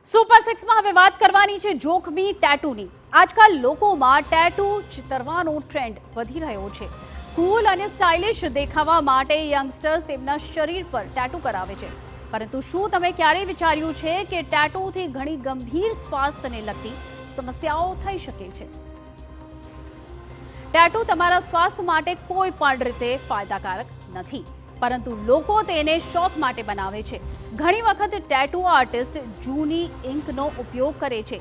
Super 6 માં હવે વાત કરવાની છે જોખમી ટેટૂની। આજકાલ લોકોમાં ટેટૂ ચિતરવાનો ટ્રેન્ડ વધી રહ્યો છે। કૂલ અને સ્ટાઇલિશ દેખાવા માટે યંગસ્ટર્સ તેમના શરીર પર ટેટૂ કરાવે છે, પરંતુ શું તમે ક્યારેય વિચાર્યું છે કે ટેટૂથી ઘણી ગંભીર સ્વાસ્થ્યને લગતી સમસ્યાઓ થઈ શકે છે? ટેટૂ તમારા સ્વાસ્થ્ય માટે કોઈ પણ રીતે ફાયદાકારક નથી, પરંતુ લોકો તેને શોખ માટે બનાવે છે। ઘણી વખત ટેટૂ આર્ટિસ્ટ જૂની ઇંકનો ઉપયોગ કરે છે,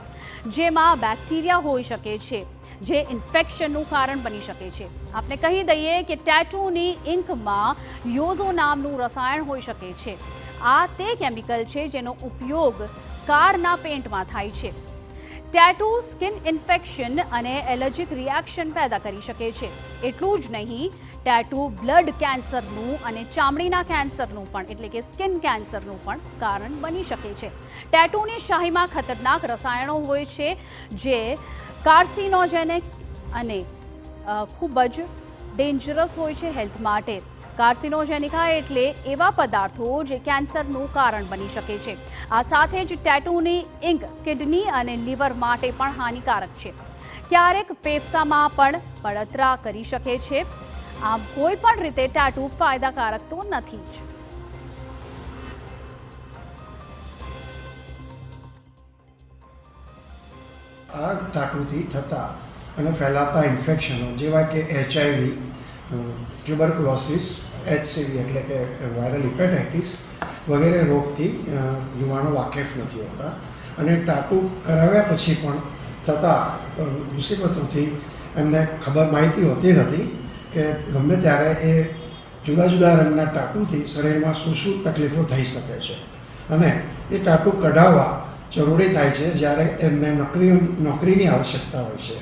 જેમાં બેક્ટેરિયા હોઈ શકે છે, જે ઇન્ફેક્શનનું કારણ બની શકે છે। આપણે કહી દઈએ કે ટેટૂની ઇંકમાં યોઝો નામનું રસાયણ હોઈ શકે છે। આ તે કેમિકલ છે જેનો ઉપયોગ કારના પેઇન્ટમાં થાય છે। ટેટૂ સ્કિન ઇન્ફેક્શન અને એલર્જીક રિએક્શન પેદા કરી શકે છે। એટલું જ નહીં, ટેટૂ બ્લડ કેન્સરનું અને ચામડીના કેન્સરનું પણ એટલે કે સ્કિન કેન્સરનું પણ કારણ બની શકે છે। ટેટૂની શાહીમાં ખતરનાક રસાયણો હોય છે જે કાર્સિનોજેનિક અને ખૂબ જ ડેન્જરસ હોય છે હેલ્થ માટે। કાર્સિનોજેનિકા એટલે એવા પદાર્થો જે કેન્સરનું કારણ બની શકે છે। આ સાથે જ ટેટૂની ઇંક કિડની અને લીવર માટે પણ હાનિકારક છે। ક્યારેક ફેફસામાં પણ બળતરા કરી શકે છે। આમ કોઈ પણ રીતે ટેટૂ ફાયદાકારક તો નથી જ। આ ટાટુથી થતા અને ફેલાતા ઇન્ફેક્શનો જેવા કે HIV, ટ્યુબરક્લોસિસ, HCV એટલે કે વાયરલ હિપેટાઇટિસ વગેરે રોગથી યુવાનો વાકેફ નથી હોતા, અને ટાટુ કરાવ્યા પછી પણ થતા મુસીબતોથી એમને માહિતી હોતી નથી કે ગમે ત્યારે એ જુદા જુદા રંગના ટાટુથી શરીરમાં શું શું તકલીફો થઈ શકે છે, અને એ ટાટુ કઢાવવા જરૂરી થાય છે જ્યારે એમને નોકરીની આવશ્યકતા હોય છે।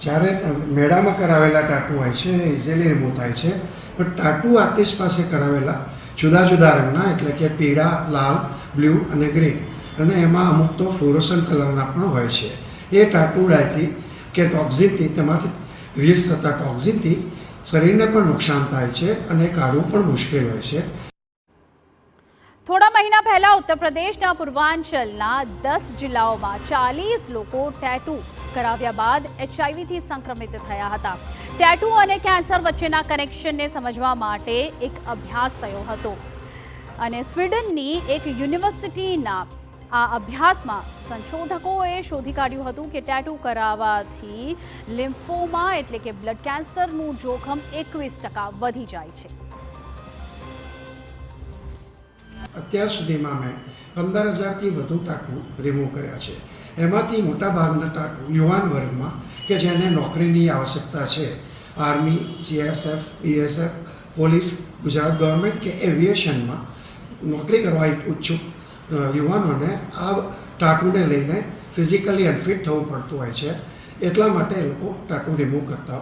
જ્યારે મેળામાં કરાવેલા ટાટુ હોય છે એ ઇઝીલી રિમૂવ થાય છે, પણ ટાટુ આર્ટિસ્ટ પાસે કરાવેલા જુદા જુદા રંગના એટલે કે પીળા, લાલ, બ્લુ અને ગ્રીન, અને એમાં અમુક તો ફ્લોરોસન્ટ કલરના પણ હોય છે। એ ટાટુ ડાયથી કે ટોક્ઝિનથી, તેમાંથી રિલીઝ થતા ટોક્ઝિનથી શરીરને પણ નુકસાન થાય છે અને કાઢવું પણ મુશ્કેલ હોય છે। થોડા મહિના પહેલા ઉત્તર પ્રદેશના પૂર્વાંચલના 10 જિલ્લાઓમાં 40 લોકો ટેટૂ કરાવ્યા બાદ HIV થી સંક્રમિત થયા હતા। ટેટૂ અને કેન્સર વચ્ચેના કનેક્શનને સમજવા માટે એક અભ્યાસ થયો હતો, અને સ્વીડનની એક યુનિવર્સિટીના આ અભ્યાસમાં સંશોધકોએ શોધી કાઢ્યું હતું કે ટેટૂ કરાવવાથી લિમ્ફોમા એટલે કે બ્લડ કેન્સરનું જોખમ 21% વધી જાય છે। અત્યાર સુધીમાં મેં 15,000થી વધુ ટાટુ રિમૂવ કર્યા છે। એમાંથી મોટાભાગના ટાટુ યુવાન વર્ગમાં કે જેને નોકરીની આવશ્યકતા છે, army, CSF, BSF, police, Gujarat government કે એવિએશનમાં નોકરી કરવા ઈચ્છુક યુવાનોને આ ટાટુને લઈને ફિઝિકલી અનફિટ થવું પડતું હોય છે, એટલા માટે એ લોકો ટાટુ રિમૂવ કરતા